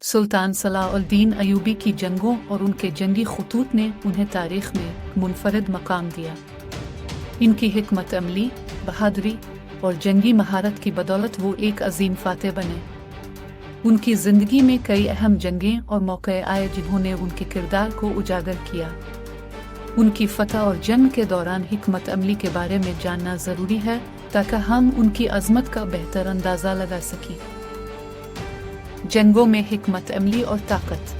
सुल्तान सलाउद्दीन अयूबी की जंगों और उनके जंगी खतूत ने उन्हें तारीख में मुनफरद मकाम दिया। इनकी हिकमत अमली, बहादुरी और जंगी महारत की बदौलत वो एक अजीम फातेह बने। उनकी ज़िंदगी में कई अहम जंगें और मौक़े आए जिन्होंने उनके किरदार को उजागर किया। उनकी फतह और जंग के दौरान हिकमत अमली के बारे में जानना ज़रूरी है ताकि हम उनकी अज़मत का बेहतर अंदाज़ा लगा सकें। जंगों में हिकमत अमली और ताकत।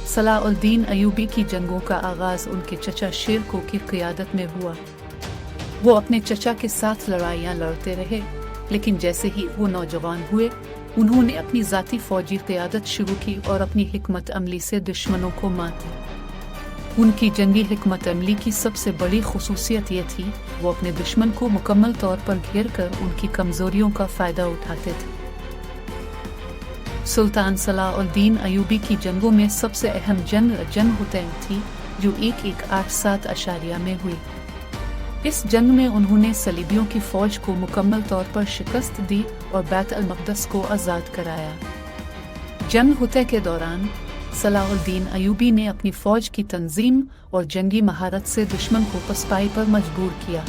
सलाउद्दीन अयूबी की जंगों का आगाज़ उनके चचा शेरको की क़ियादत में हुआ। वो अपने चचा के साथ लड़ाइयाँ लड़ते रहे, लेकिन जैसे ही वो नौजवान हुए उन्होंने अपनी ज़ाती फ़ौजी क़ियादत शुरू की और अपनी हिकमत अमली से दुश्मनों को मात दी। उनकी जंगी हिकमत अमली की सबसे बड़ी खुसूसियत ये थी वो अपने दुश्मन को मुकम्मल तौर पर घेर कर उनकी कमज़ोरियों का फ़ायदा उठाते थे। सुल्तान सलाउद्दीन अयूबी की जंगों में सबसे अहम जंग हुतैन थी जो 1187 अशारिया में हुई। इस जंग में उन्होंने सलीबियों की फ़ौज को मुकम्मल तौर पर शिकस्त दी और बैत अल मक़दस को आज़ाद कराया। जंग हुतै के दौरान सलाउद्दीन अयूबी ने अपनी फ़ौज की तंजीम और जंगी महारत से दुश्मन को पसपाई पर मजबूर किया।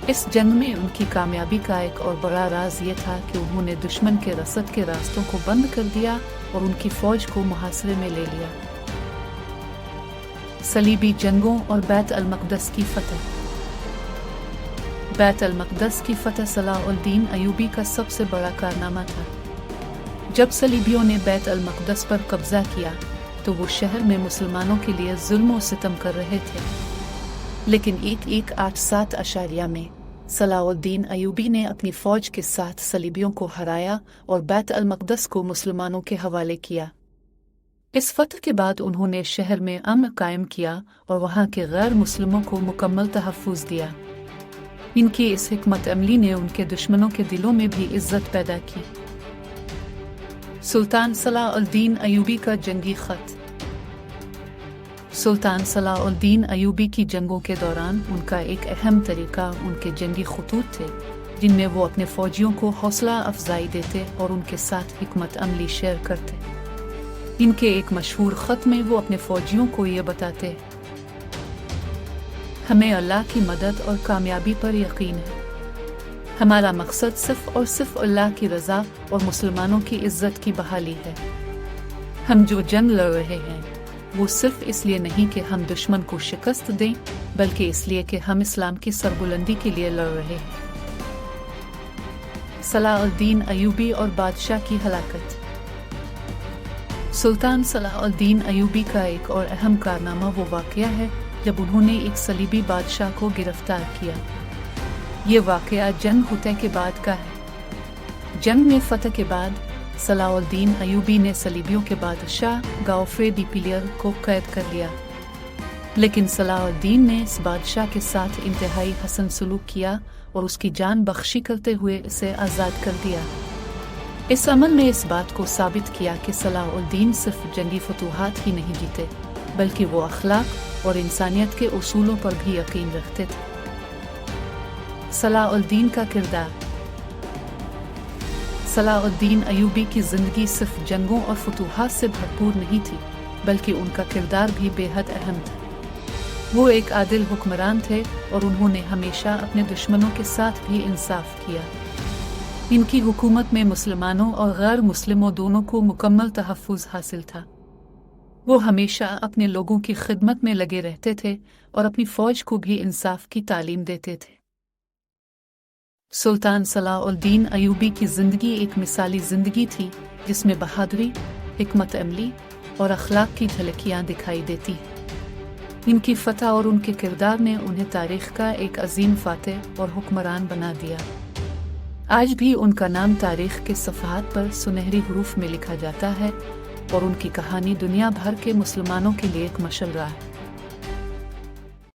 इस जंग में उनकी कामयाबी का एक और बड़ा राज ये था कि उन्होंने दुश्मन के रसद के रास्तों को बंद कर दिया और उनकी फ़ौज को मुहासरे में ले लिया। सलीबी जंगों और बैत अल मक़दस की फ़तह। बैत अल मक़दस की फ़तह सलाउद्दीन अयूबी का सबसे बड़ा कारनामा था। जब सलीबियों ने बैत अल मक़दस पर कब्ज़ा किया तो वो शहर में मुसलमानों के लिए जुल्म और सितम कर रहे थे, लेकिन 1187 अशारिया में सलाउद्दीन अयूबी ने अपनी फ़ौज के साथ सलीबियों को हराया और बैत अल मक़दस को मुसलमानों के हवाले किया। इस फ़तह के बाद उन्होंने शहर में अमन कायम किया और वहाँ के गैर मुस्लिमों को मुकम्मल तहफ़्फ़ुज़ दिया। इनकी इस हिकमत अमली ने उनके दुश्मनों के दिलों में भी इज़्ज़त पैदा की। सुल्तान सलाउद्दीन अयूबी का जंगी ख़त। सुल्तान सलाउद्दीन अयूबी की जंगों के दौरान उनका एक अहम तरीका उनके जंगी खतूत थे, जिनमें वो अपने फ़ौजियों को हौसला अफजाई देते और उनके साथ हिकमत अमली शेयर करते। इनके एक मशहूर ख़त में वो अपने फ़ौजियों को ये बताते, हमें अल्लाह की मदद और कामयाबी पर यकीन है। हमारा मकसद सिर्फ़ और सिर्फ अल्लाह की रज़ा और मुसलमानों की इज़्ज़त की बहाली है। हम जो जंग लड़ रहे हैं वो सिर्फ इसलिए नहीं कि हम दुश्मन को शिकस्त दें, बल्कि इसलिए कि हम इस्लाम की सरबुलंदी के लिए लड़ रहे हैं। सलाउद्दीन अयूबी और बादशाह की हलाकत। सुल्तान सलाउद्दीन अयूबी का एक और अहम कारनामा वो वाक़या है जब उन्होंने एक सलीबी बादशाह को गिरफ्तार किया। ये वाक़या जंग हुतै के बाद का है। जंग में फ़तह के बाद सलाउद्दीन अयूबी ने सलीबियों के बादशाह गाउफे डी पिलियर को कैद कर लिया, लेकिन सलाउद्दीन ने इस बादशाह के साथ इंतहाई हसन सलूक किया और उसकी जान बख्शी करते हुए इसे आज़ाद कर दिया। इस अमल ने इस बात को साबित किया कि सलाउद्दीन सिर्फ जंगी फतूहात ही नहीं जीते, बल्कि वो अखलाक और इंसानियत के उसूलों पर भी यकीन रखते थे। सलाउद्दीन का किरदार। सलाउद्दीन अयूबी की ज़िंदगी सिर्फ जंगों और फतूहात से भरपूर नहीं थी, बल्कि उनका किरदार भी बेहद अहम था। वो एक आदिल हुक्मरान थे और उन्होंने हमेशा अपने दुश्मनों के साथ भी इंसाफ किया। इनकी हुकूमत में मुसलमानों और गैर मुस्लिमों दोनों को मुकम्मल तहफ़्फ़ुज़ हासिल था। वो हमेशा अपने लोगों की खिदमत में लगे रहते थे और अपनी फ़ौज को भी इंसाफ की तालीम देते थे। सुल्तान सलाउद्दीन अयूबी की ज़िंदगी एक मिसाली ज़िंदगी थी जिसमें बहादुरी, हिकमत अमली और अखलाक की झलकियाँ दिखाई देती हैं। इनकी फ़तह और उनके किरदार ने उन्हें तारीख़ का एक अजीम फ़ातिह और हुक्मरान बना दिया। आज भी उनका नाम तारीख़ के सफ़हात पर सुनहरी हरूफ में लिखा जाता है और उनकी कहानी दुनिया भर के मुसलमानों के लिए एक मशाल है।